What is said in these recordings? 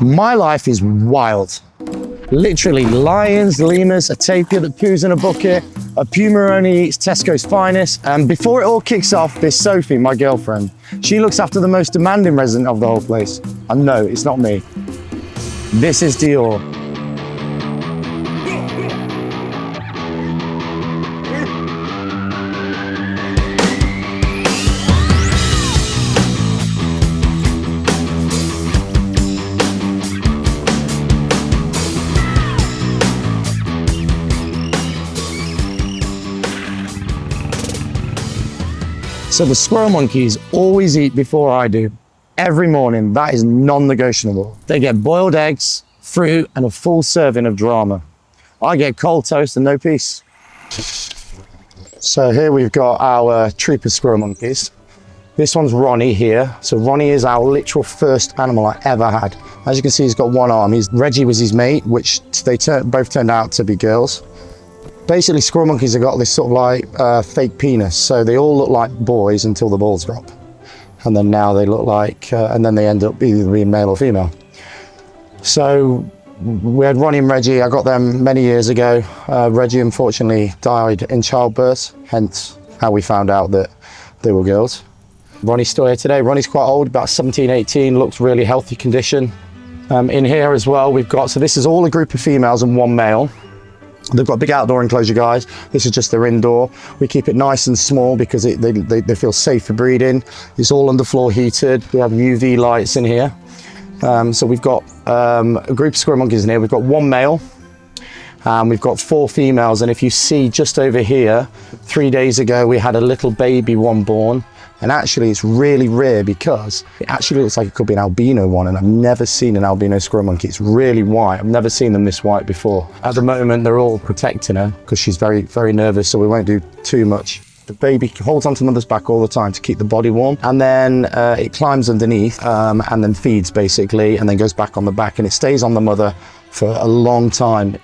My life is wild. Literally lions, lemurs, a tapir that poos in a bucket, a puma only eats Tesco's finest. And before it all kicks off, there's Sophie, my girlfriend. She looks after the most demanding resident of the whole place. And no, it's not me. This is Dior. So the squirrel monkeys always eat before I do. Every morning, that is non-negotiable. They get boiled eggs, fruit, and a full serving of drama. I get cold toast and no peace. So here we've got our troop of squirrel monkeys. This one's Ronnie here. So Ronnie is our literal first animal I ever had. As you can see, he's got one arm. Reggie was his mate, which they both turned out to be girls. Basically, squirrel monkeys have got this sort of like fake penis. So they all look like boys until the balls drop. And then now they look like, and then they end up either being male or female. So we had Ronnie and Reggie. I got them many years ago. Reggie unfortunately died in childbirth, hence how we found out that they were girls. Ronnie's still here today. Ronnie's quite old, about 17, 18, looks really healthy condition. In here as well, we've got, so this is all a group of females and one male. They've got big outdoor enclosure, guys. This is just their indoor. We keep it nice and small because they feel safe for breeding. It's all underfloor heated. We have UV lights in here. So we've got a group of squirrel monkeys in here. We've got one male and we've got 4 females. And if you see just over here, 3 days ago, we had a little baby one born. And actually it's really rare because it actually looks like it could be an albino one, and I've never seen an albino squirrel monkey. It's really white. I've never seen them this white before. At the moment, they're all protecting her because she's very, very nervous, so we won't do too much. The baby holds onto mother's back all the time to keep the body warm, and then it climbs underneath and then feeds basically, and then goes back on the back, and it stays on the mother for a long time,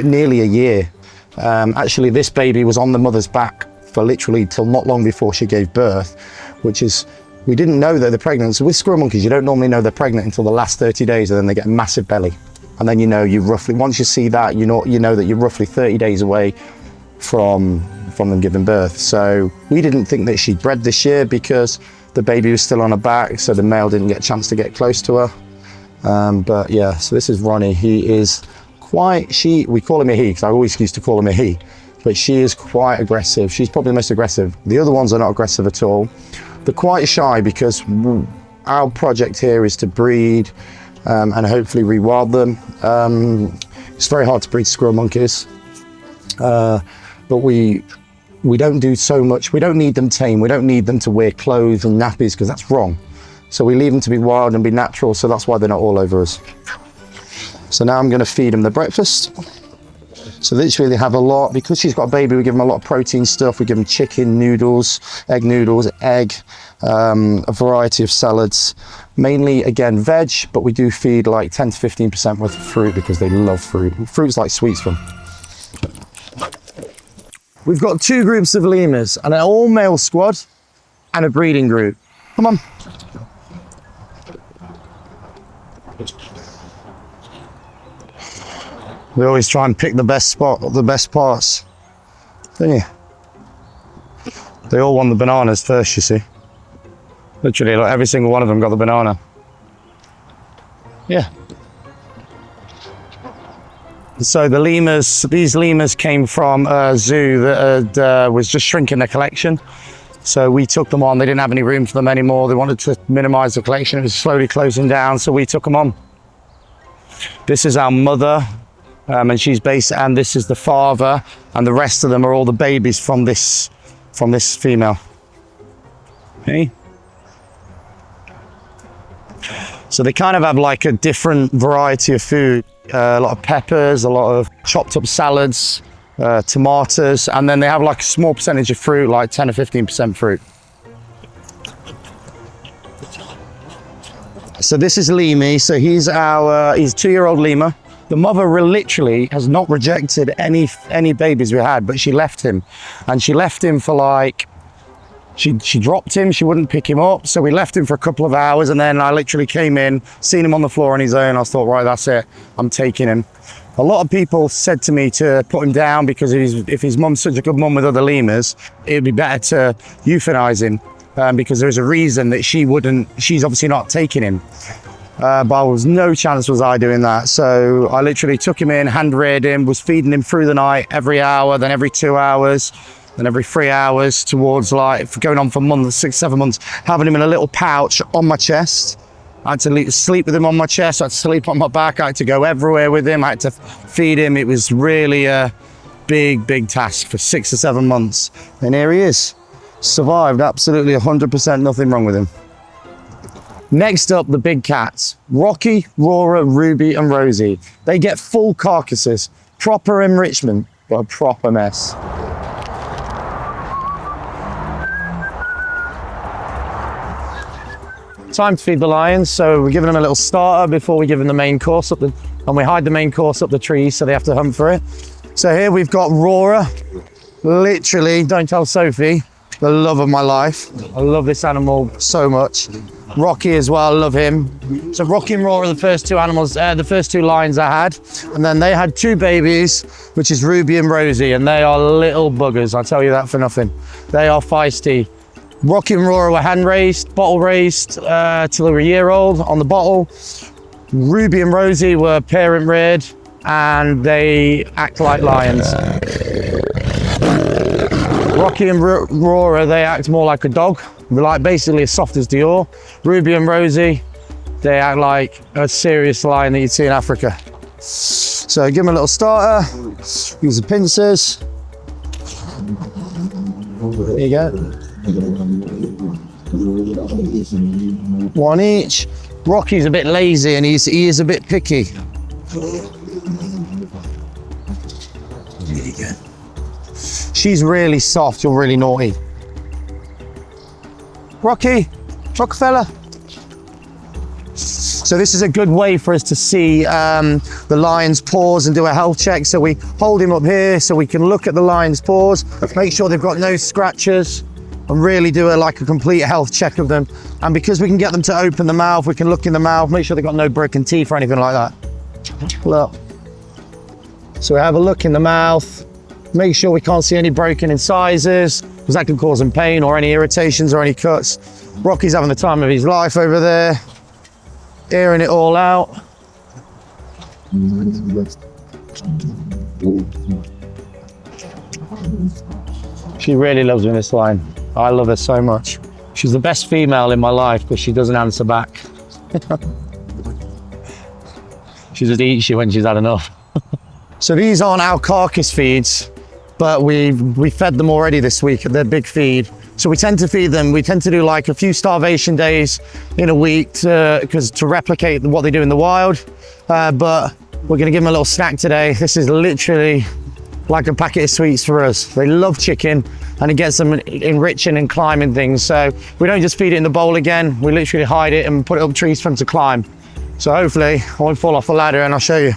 nearly a year. Actually, this baby was on the mother's back for literally till not long before she gave birth, which is, we didn't know that they're pregnant. So with squirrel monkeys, you don't normally know they're pregnant until the last 30 days, and then they get a massive belly. And then you know, you roughly, once you see that, you know that you're roughly 30 days away from them giving birth. So we didn't think that she'd bred this year because the baby was still on her back, so the male didn't get a chance to get close to her. But yeah, so this is Ronnie. He is quite, we call him a he, because I always used to call him a he. But she is quite aggressive. She's probably the most aggressive. The other ones are not aggressive at all. They're quite shy because our project here is to breed and hopefully rewild them. It's very hard to breed squirrel monkeys, but we don't do so much. We don't need them tame. We don't need them to wear clothes and nappies because that's wrong. So we leave them to be wild and be natural. So that's why they're not all over us. So now I'm going to feed them the breakfast. So literally they have a lot, because she's got a baby, we give them a lot of protein stuff. We give them chicken noodles, egg, a variety of salads, mainly again veg, but we do feed like 10 to 15% worth of fruit because they love fruit. Fruit's like sweets for them. We've got 2 groups of lemurs, and an all male squad and a breeding group. Come on. We always try and pick the best spot, the best parts, don't you? They all want the bananas first, you see. Literally, like every single one of them got the banana. Yeah. So the lemurs, these lemurs came from a zoo that was just shrinking their collection. So we took them on. They didn't have any room for them anymore. They wanted to minimize the collection. It was slowly closing down, so we took them on. This is our mother. And she's based, and this is the father, and the rest of them are all the babies from this female. Okay. So they kind of have like a different variety of food, a lot of peppers, a lot of chopped up salads, tomatoes, and then they have like a small percentage of fruit, like 10 or 15% fruit. So this is Lemmy. So he's 2-year-old lemur. The mother literally has not rejected any babies we had, but she left him. And she left him for like She dropped him, she wouldn't pick him up. So we left him for a couple of hours, and then I literally came in, seen him on the floor on his own. I thought, right, that's it, I'm taking him. A lot of people said to me to put him down because if his mum's such a good mum with other lemurs, it'd be better to euthanize him because there's a reason that she's obviously not taking him. But there was no chance was I doing that. So I literally took him in, hand reared him, was feeding him through the night every hour, then every 2 hours, then every 3 hours towards like going on for months, 6-7 months, having him in a little pouch on my chest. I had to sleep with him on my chest, I had to sleep on my back, I had to go everywhere with him, I had to feed him. It was really a big task for 6 or 7 months. And here he is, survived absolutely 100%, nothing wrong with him. Next up, the big cats, Rocky, Rora, Ruby and Rosie. They get full carcasses, proper enrichment, but a proper mess. Time to feed the lions, so we're giving them a little starter before we give them the main course and we hide the main course up the trees so they have to hunt for it. So here we've got Rora, literally, don't tell Sophie, the love of my life. I love this animal so much. Rocky as well, love him. So Rocky and Rora are the first two animals, the first two lions I had, and then they had 2 babies, which is Ruby and Rosie, and they are little buggers, I'll tell you that for nothing. They are feisty. Rocky and Rora were hand raised, bottle raised till they were a year old on the bottle. Ruby and Rosie were parent reared and they act like lions. Rocky and Rora, they act more like a dog, like basically as soft as Dior. Ruby and Rosie, they act like a serious lion that you'd see in Africa. So give them a little starter, use the pincers. There you go. 1 each. Rocky's a bit lazy and he is a bit picky. There you go. She's really soft, you're really naughty. Rocky, Rockefeller. So this is a good way for us to see the lion's paws and do a health check. So we hold him up here so we can look at the lion's paws, make sure they've got no scratches, and really do a complete health check of them. And because we can get them to open the mouth, we can look in the mouth, make sure they've got no broken teeth or anything like that. Look. So we have a look in the mouth, make sure we can't see any broken incisors, because that can cause them pain or any irritations or any cuts. Rocky's having the time of his life over there, airing it all out. She really loves me, this lion. I love her so much. She's the best female in my life, but she doesn't answer back. She just eats you when she's had enough. So these aren't our carcass feeds, but we fed them already this week at their big feed. So we tend to feed them, we tend to do like a few starvation days in a week to replicate what they do in the wild. But we're gonna give them a little snack today. This is literally like a packet of sweets for us. They love chicken and it gets them enriching and climbing things. So we don't just feed it in the bowl again, we literally hide it and put it up trees for them to climb. So hopefully I won't fall off the ladder and I'll show you.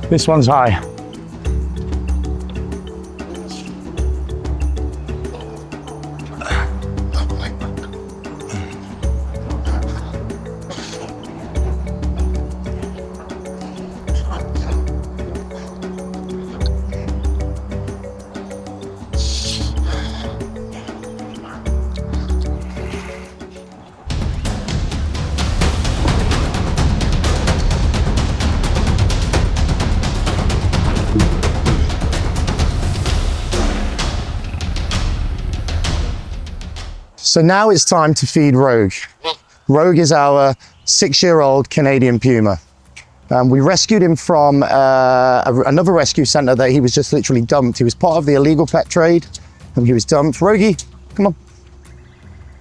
This one's high. So now it's time to feed Rogue. Rogue is our 6-year-old Canadian puma. We rescued him from another rescue centre that he was just literally dumped. He was part of the illegal pet trade and he was dumped. Rogie, come on.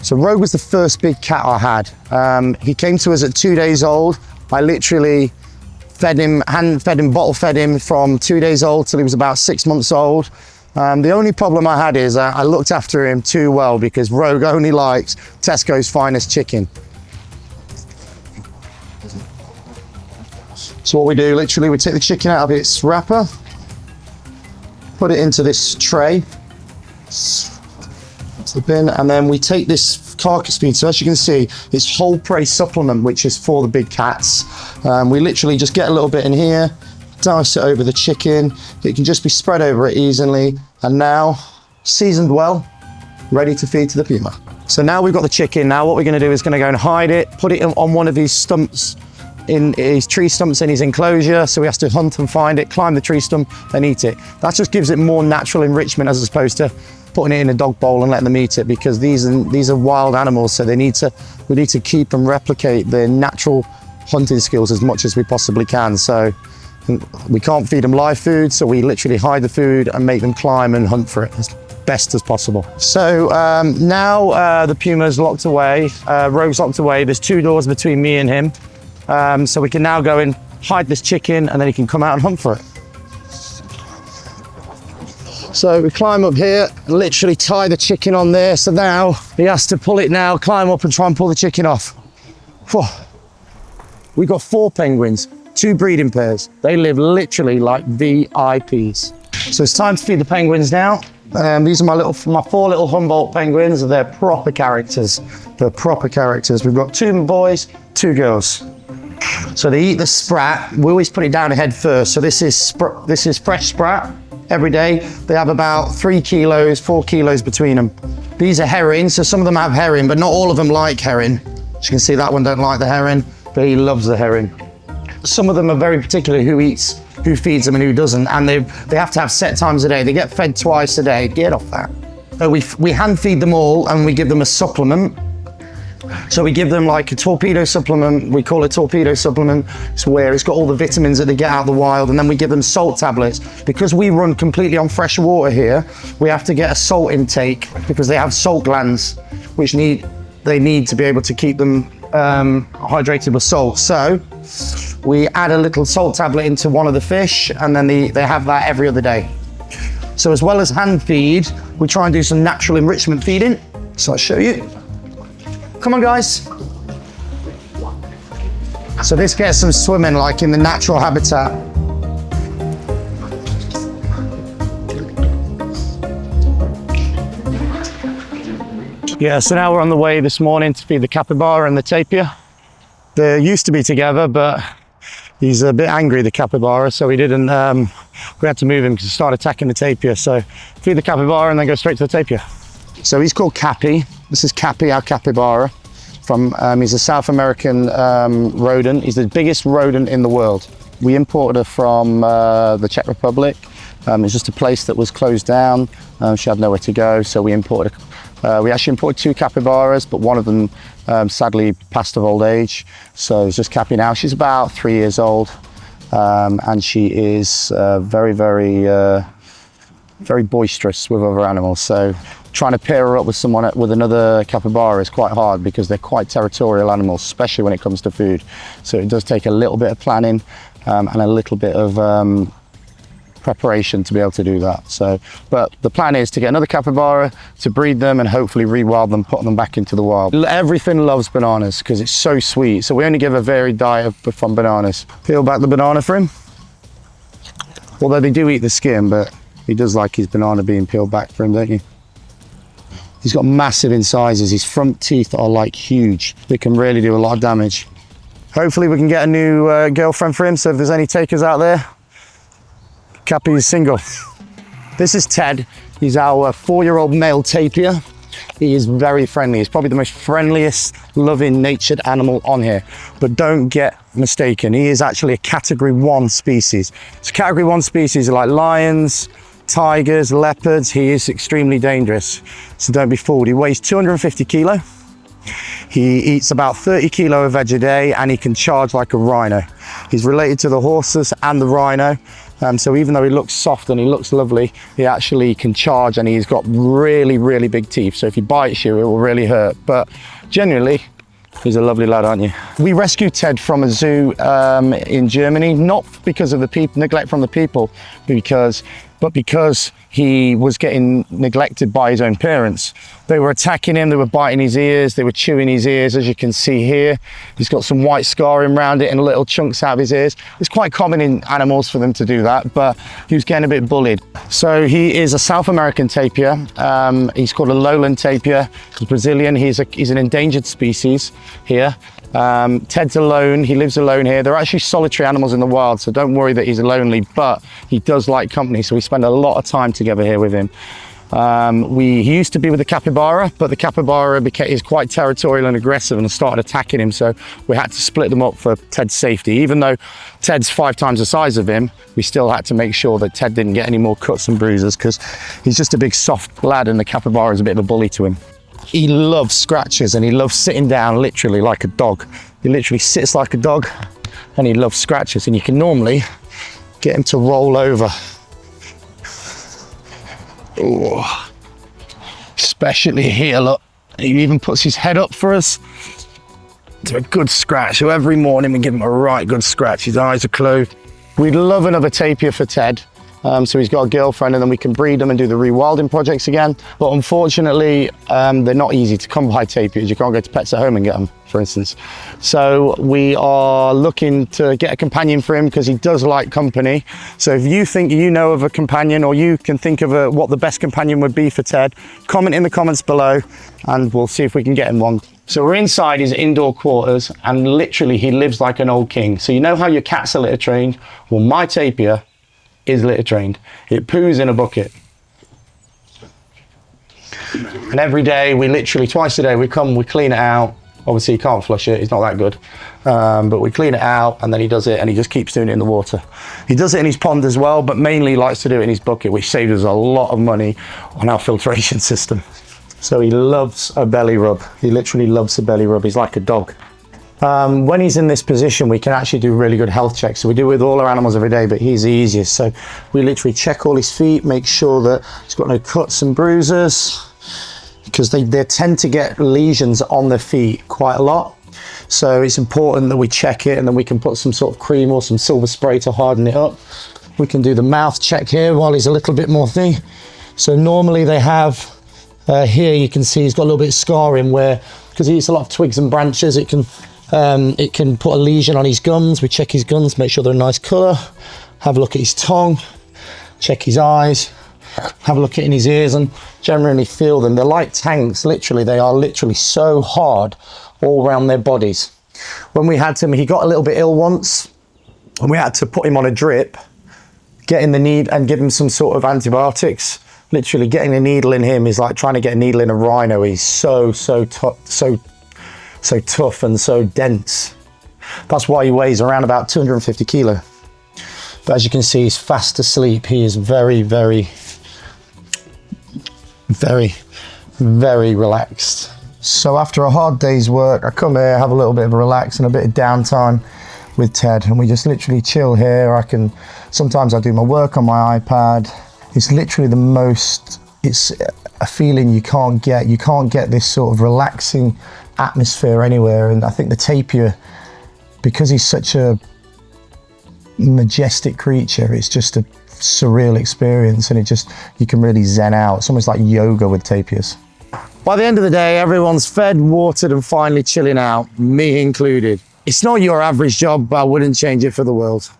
So Rogue was the first big cat I had. He came to us at 2 days old. I literally fed him, hand fed him, bottle fed him from 2 days old till he was about 6 months old. The only problem I had is I looked after him too well because Rogue only likes Tesco's finest chicken. So what we do, literally, we take the chicken out of its wrapper, put it into this tray, to the bin, and then we take this carcass feed. So as you can see, it's whole prey supplement, which is for the big cats. We literally just get a little bit in here, dice it over the chicken. It can just be spread over it easily, and now seasoned well, ready to feed to the puma. So now we've got the chicken. Now what we're going to do is going to go and hide it, put it on one of these stumps, in his tree stumps in his enclosure, so he has to hunt and find it, climb the tree stump and eat it. That just gives it more natural enrichment as opposed to putting it in a dog bowl and letting them eat it, because these are wild animals, so we need to keep and replicate their natural hunting skills as much as we possibly can. So we can't feed them live food, so we literally hide the food and make them climb and hunt for it as best as possible. So now the puma's locked away, Rogue's locked away. There's 2 doors between me and him. So we can now go and hide this chicken, and then he can come out and hunt for it. So we climb up here and literally tie the chicken on there. So now he has to pull it now, climb up and try and pull the chicken off. Whew. We got 4 penguins, 2 breeding pairs. They live literally like VIPs. So it's time to feed the penguins now. These are my 4 little Humboldt penguins. They're proper characters. They're proper characters. We've got 2 boys, 2 girls. So they eat the sprat. We always put it down head first. So this is fresh sprat every day. They have about 3 kilos, 4 kilos between them. These are herring. So some of them have herring, but not all of them like herring. As you can see, that one don't like the herring, but he loves the herring. Some of them are very particular who feeds them and who doesn't, and they have to have set times a day. They get fed twice a day. Get off that. So we hand feed them all, and we give them a supplement. So we give them like a torpedo supplement. We call it torpedo supplement. It's where it's got all the vitamins that they get out of the wild, and then we give them salt tablets. Because we run completely on fresh water here, we have to get a salt intake because they have salt glands, which they need to be able to keep them hydrated with salt. So we add a little salt tablet into one of the fish, and then they have that every other day. So as well as hand feed, we try and do some natural enrichment feeding. So I'll show you. Come on, guys. So this gets them swimming like in the natural habitat. Yeah, so now we're on the way this morning to feed the capybara and the tapir. They used to be together, but he's a bit angry, the capybara, so we had to move him to start attacking the tapir. So feed the capybara and then go straight to the tapir. So he's called Cappy. This is Cappy, our capybara. He's a South American rodent. He's the biggest rodent in the world. We imported her from the Czech Republic. It's just a place that was closed down. She had nowhere to go, so we imported her. We actually imported 2 capybaras, but one of them sadly passed of old age. So it's just Cappy now. She's about 3 years old, and she is very, very, very boisterous with other animals. So trying to pair her up with another capybara is quite hard because they're quite territorial animals, especially when it comes to food. So it does take a little bit of planning and a little bit of preparation to be able to do that. So, but the plan is to get another capybara, to breed them and hopefully rewild them, put them back into the wild. Everything loves bananas because it's so sweet. So we only give a varied diet from bananas. Peel back the banana for him. Although they do eat the skin, but he does like his banana being peeled back for him, don't you? He's got massive incisors. His front teeth are like huge. They can really do a lot of damage. Hopefully we can get a new girlfriend for him. So if there's any takers out there, Cappy is single. This is Ted. He's our 4-year-old male tapir. He is very friendly. He's probably the most friendliest, loving, natured animal on here. But don't get mistaken. He is actually a category 1 species. So category 1 species are like lions, tigers, leopards. He is extremely dangerous, so don't be fooled. He weighs 250 kilo. He eats about 30 kilo of veg a day, and he can charge like a rhino. He's related to the horses and the rhino, so even though he looks soft and he looks lovely, he actually can charge, and he's got really, really big teeth. So if he bites you, it will really hurt. But generally, he's a lovely lad, aren't you? We rescued Ted from a zoo in Germany, not because of the neglect from the people, because but because he was getting neglected by his own parents, they were attacking him, they were biting his ears, they were chewing his ears, as you can see here. He's got some white scarring around it and little chunks out of his ears. It's quite common in animals for them to do that, but he was getting a bit bullied. So he is a South American tapir. He's called a lowland tapir. He's Brazilian. He's an endangered species here. Ted's alone, he lives alone here. They're actually solitary animals in the wild, so don't worry that he's lonely, but he does like company, so we spend a lot of time together here with him. He used to be with the capybara, but the capybara is quite territorial and aggressive and started attacking him, so we had to split them up for Ted's safety. Even though Ted's 5 times the size of him, we still had to make sure that Ted didn't get any more cuts and bruises, because he's just a big soft lad and the capybara is a bit of a bully to him. He loves scratches and he loves sitting down literally like a dog. He literally sits like a dog and he loves scratches, and you can normally get him to roll over. Oh, especially here, look. He even puts his head up for us. It's a good scratch. So every morning we give him a right good scratch. His eyes are closed. We'd love another tapir for Ted. So he's got a girlfriend, and then we can breed them and do the rewilding projects again. But unfortunately, they're not easy to come by tapirs. You can't go to Pets at Home and get them, for instance. So we are looking to get a companion for him because he does like company. So if you think you know of a companion, or you can think of what the best companion would be for Ted, comment in the comments below and we'll see if we can get him one. So we're inside his indoor quarters, and literally he lives like an old king. So you know how your cats are litter trained? Well, my tapir is litter trained. It poos in a bucket. And every day, we literally, twice a day, we come, we clean it out. Obviously, you can't flush it, it's not that good. But we clean it out, and then he does it, and he just keeps doing it in the water. He does it in his pond as well, but mainly likes to do it in his bucket, which saves us a lot of money on our filtration system. So he loves a belly rub. He literally loves a belly rub. He's like a dog. When he's in this position, we can actually do really good health checks. So we do it with all our animals every day, but he's the easiest. So we literally check all his feet, make sure that he's got no cuts and bruises, because they tend to get lesions on their feet quite a lot. So it's important that we check it, and then we can put some sort of cream or some silver spray to harden it up. We can do the mouth check here while he's a little bit more thin. So normally they have, here you can see he's got a little bit of scarring where, because he eats a lot of twigs and branches, it can put a lesion on his gums. We check his gums, make sure they're a nice colour. Have a look at his tongue, check his eyes, have a look at in his ears, and generally feel them. They're like tanks, literally. They are literally so hard all around their bodies. When we had him, he got a little bit ill once, and we had to put him on a drip, get in the need and give him some sort of antibiotics. Literally getting a needle in him is like trying to get a needle in a rhino. He's so tough and so dense. That's why he weighs around about 250 kilo. But as you can see, he's fast asleep. He is very, very, very, very relaxed. So after a hard day's work, I come here, have a little bit of a relax and a bit of downtime with Ted, and we just literally chill here. Sometimes I do my work on my iPad. It's literally the most, it's a feeling you can't get. You can't get this sort of relaxing atmosphere anywhere. And I think the tapir, because he's such a majestic creature, it's just a surreal experience, and you can really zen out. It's almost like yoga with tapirs. By the end of the day, everyone's fed, watered, and finally chilling out, me included. It's not your average job, but I wouldn't change it for the world.